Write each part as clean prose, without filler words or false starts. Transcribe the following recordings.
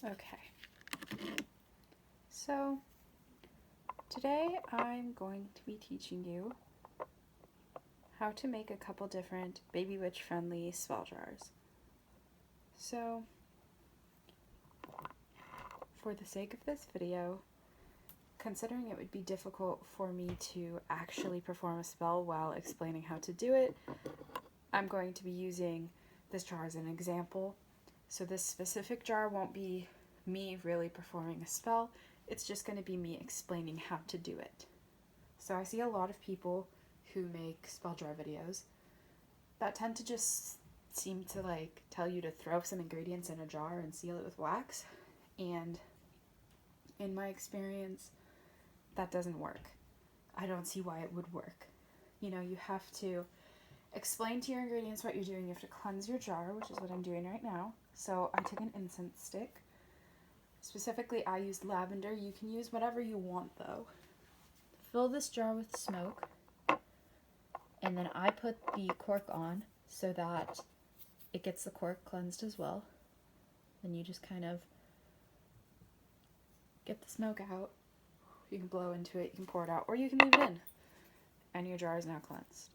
Okay, so today I'm going to be teaching you how to make a couple different baby witch friendly spell jars. So, for the sake of this video, considering it would be difficult for me to actually perform a spell while explaining how to do it, I'm going to be using this jar as an example. So this specific jar won't be me really performing a spell, it's just going to be me explaining how to do it. So I see a lot of people who make spell jar videos that tend to just seem to tell you to throw some ingredients in a jar and seal it with wax, and in my experience that doesn't work. I don't see why it would work. You have to explain to your ingredients what you're doing. You have to cleanse your jar, which is what I'm doing right now. So I took an incense stick. Specifically, I used lavender. You can use whatever you want, though. Fill this jar with smoke, and then I put the cork on so that it gets the cork cleansed as well. Then you just kind of get the smoke out. You can blow into it, you can pour it out, or you can leave it in, and your jar is now cleansed.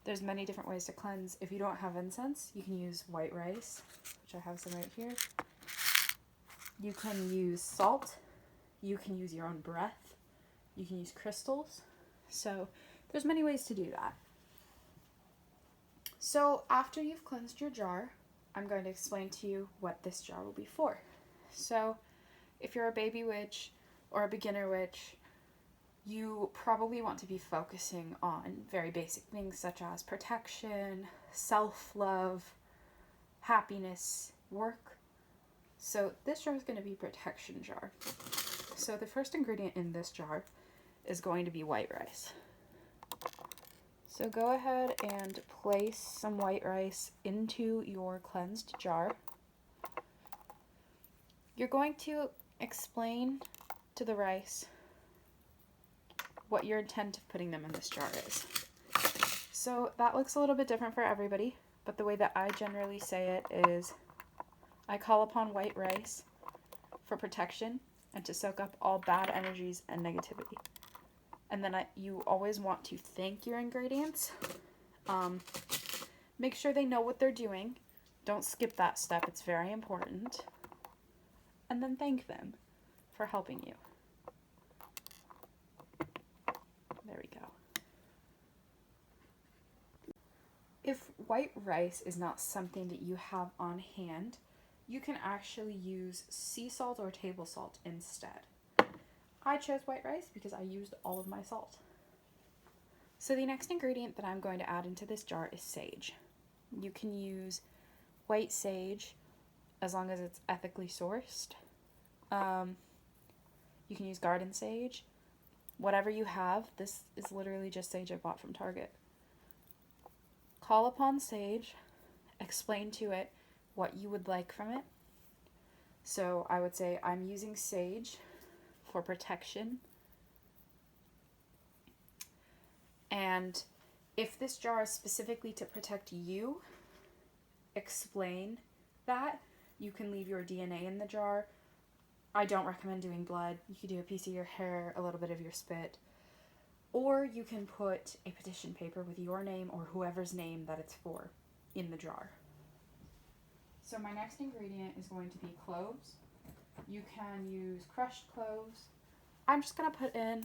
There's many different ways to cleanse. If you don't have incense, you can use white rice, which I have some right here. You can use salt. You can use your own breath. You can use crystals. So there's many ways to do that. So after you've cleansed your jar, I'm going to explain to you what this jar will be for. So if you're a baby witch or a beginner witch, you probably want to be focusing on very basic things such as protection, self-love, happiness, work. So this jar is going to be a protection jar. So the first ingredient in this jar is going to be white rice. So go ahead and place some white rice into your cleansed jar. You're going to explain to the rice what your intent of putting them in this jar is. So that looks a little bit different for everybody, but the way that I generally say it is I call upon white rice for protection and to soak up all bad energies and negativity. And then you always want to thank your ingredients. Make sure they know what they're doing. Don't skip that step, it's very important. And then thank them for helping you. There we go. If white rice is not something that you have on hand, you can actually use sea salt or table salt instead. I chose white rice because I used all of my salt. So the next ingredient that I'm going to add into this jar is sage. You can use white sage as long as it's ethically sourced. You can use garden sage. Whatever you have, this is literally just sage I bought from Target. Call upon sage, explain to it what you would like from it. So I would say I'm using sage for protection. And if this jar is specifically to protect you, explain that. You can leave your DNA in the jar. I don't recommend doing blood. You could do a piece of your hair, a little bit of your spit. Or you can put a petition paper with your name or whoever's name that it's for in the jar. So my next ingredient is going to be cloves. You can use crushed cloves. I'm just going to put in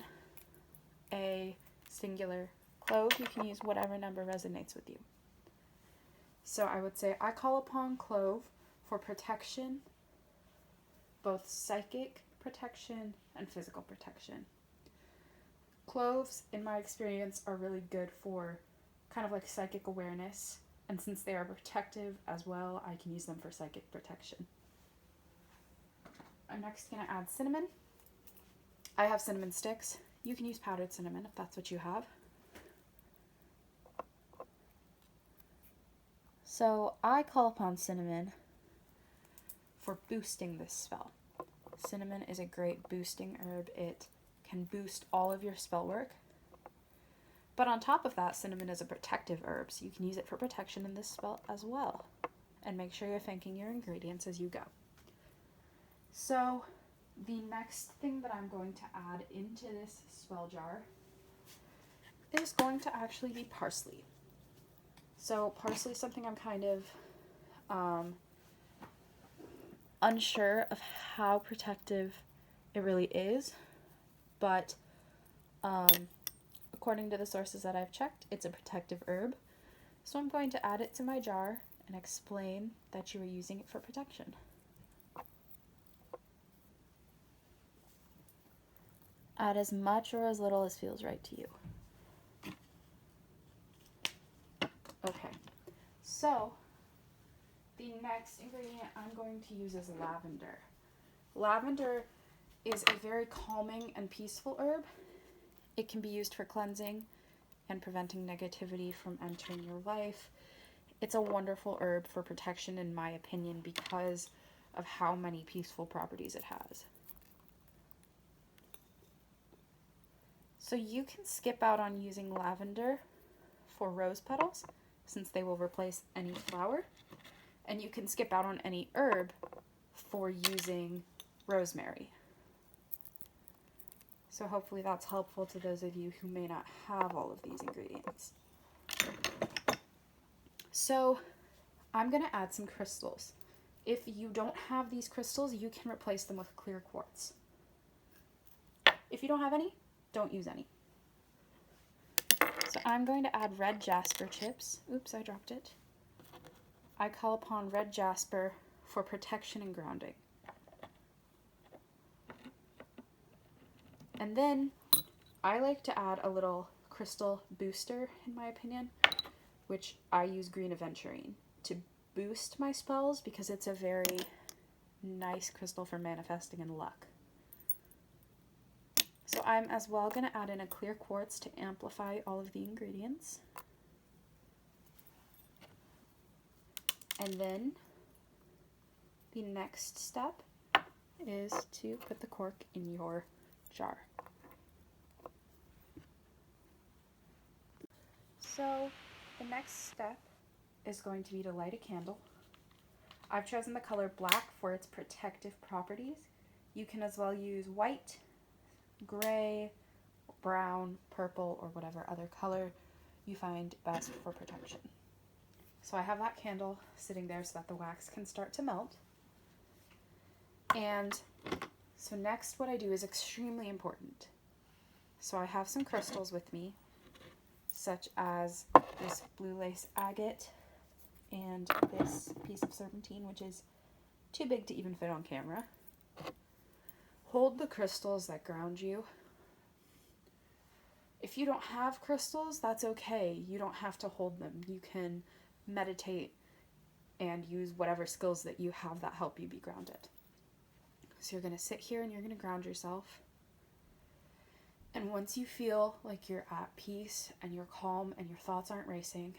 a singular clove. You can use whatever number resonates with you. So I would say I call upon clove for protection, both psychic protection and physical protection. Cloves, in my experience, are really good for kind of like psychic awareness, and since they are protective as well, I can use them for psychic protection. I'm next going to add cinnamon. I have cinnamon sticks. You can use powdered cinnamon if that's what you have. So I call upon cinnamon for boosting this spell. Cinnamon is a great boosting herb. It can boost all of your spell work. But on top of that, cinnamon is a protective herb, so you can use it for protection in this spell as well. And make sure you're thanking your ingredients as you go. So the next thing that I'm going to add into this spell jar is going to actually be parsley. So parsley is something I'm kind of unsure of how protective it really is, but according to the sources that I've checked, it's a protective herb. So I'm going to add it to my jar and explain that you are using it for protection. Add as much or as little as feels right to you. Okay, so the next ingredient I'm going to use is lavender. Lavender is a very calming and peaceful herb. It can be used for cleansing and preventing negativity from entering your life. It's a wonderful herb for protection, in my opinion, because of how many peaceful properties it has. So you can skip out on using lavender for rose petals, since they will replace any flower. And you can skip out on any herb for using rosemary. So hopefully that's helpful to those of you who may not have all of these ingredients. So I'm going to add some crystals. If you don't have these crystals, you can replace them with clear quartz. If you don't have any, don't use any. So I'm going to add red jasper chips. Oops, I dropped it. I call upon red jasper for protection and grounding. And then I like to add a little crystal booster, in my opinion, which I use green aventurine to boost my spells because it's a very nice crystal for manifesting and luck. So I'm as well going to add in a clear quartz to amplify all of the ingredients. And then the next step is to put the cork in your jar. So the next step is going to be to light a candle. I've chosen the color black for its protective properties. You can as well use white, gray, brown, purple, or whatever other color you find best for protection. So I have that candle sitting there so that the wax can start to melt. And so next what I do is extremely important. So I have some crystals with me, such as this blue lace agate and this piece of serpentine, which is too big to even fit on camera. Hold the crystals that ground you. If you don't have crystals, that's okay. You don't have to hold them. You can meditate and use whatever skills that you have that help you be grounded. So you're going to sit here and you're going to ground yourself. And once you feel like you're at peace and you're calm and your thoughts aren't racing,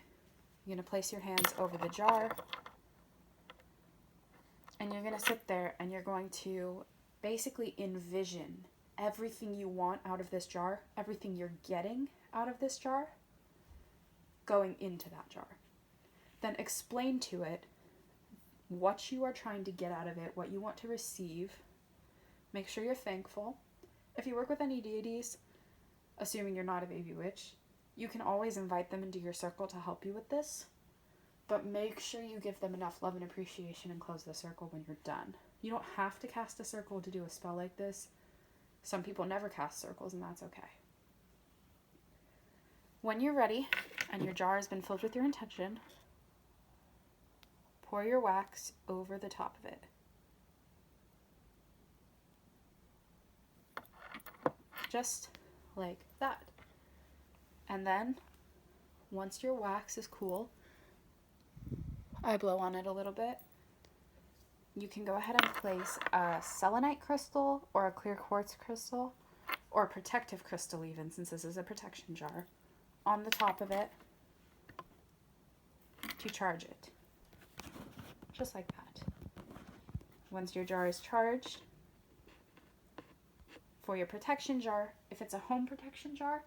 you're going to place your hands over the jar and you're going to sit there and you're going to basically envision everything you want out of this jar, everything you're getting out of this jar, going into that jar. Then explain to it what you are trying to get out of it, what you want to receive. Make sure you're thankful. If you work with any deities, assuming you're not a baby witch, you can always invite them into your circle to help you with this, but make sure you give them enough love and appreciation and close the circle when you're done. You don't have to cast a circle to do a spell like this. Some people never cast circles, and that's okay. When you're ready and your jar has been filled with your intention, pour your wax over the top of it. Just like that. And then, once your wax is cool, I blow on it a little bit. You can go ahead and place a selenite crystal or a clear quartz crystal or a protective crystal even, since this is a protection jar, on the top of it to charge it. Just like that. Once your jar is charged, for your protection jar, if it's a home protection jar,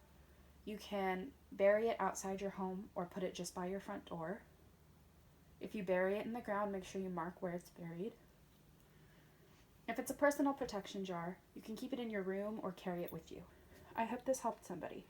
you can bury it outside your home or put it just by your front door. If you bury it in the ground, make sure you mark where it's buried. If it's a personal protection jar, you can keep it in your room or carry it with you. I hope this helped somebody.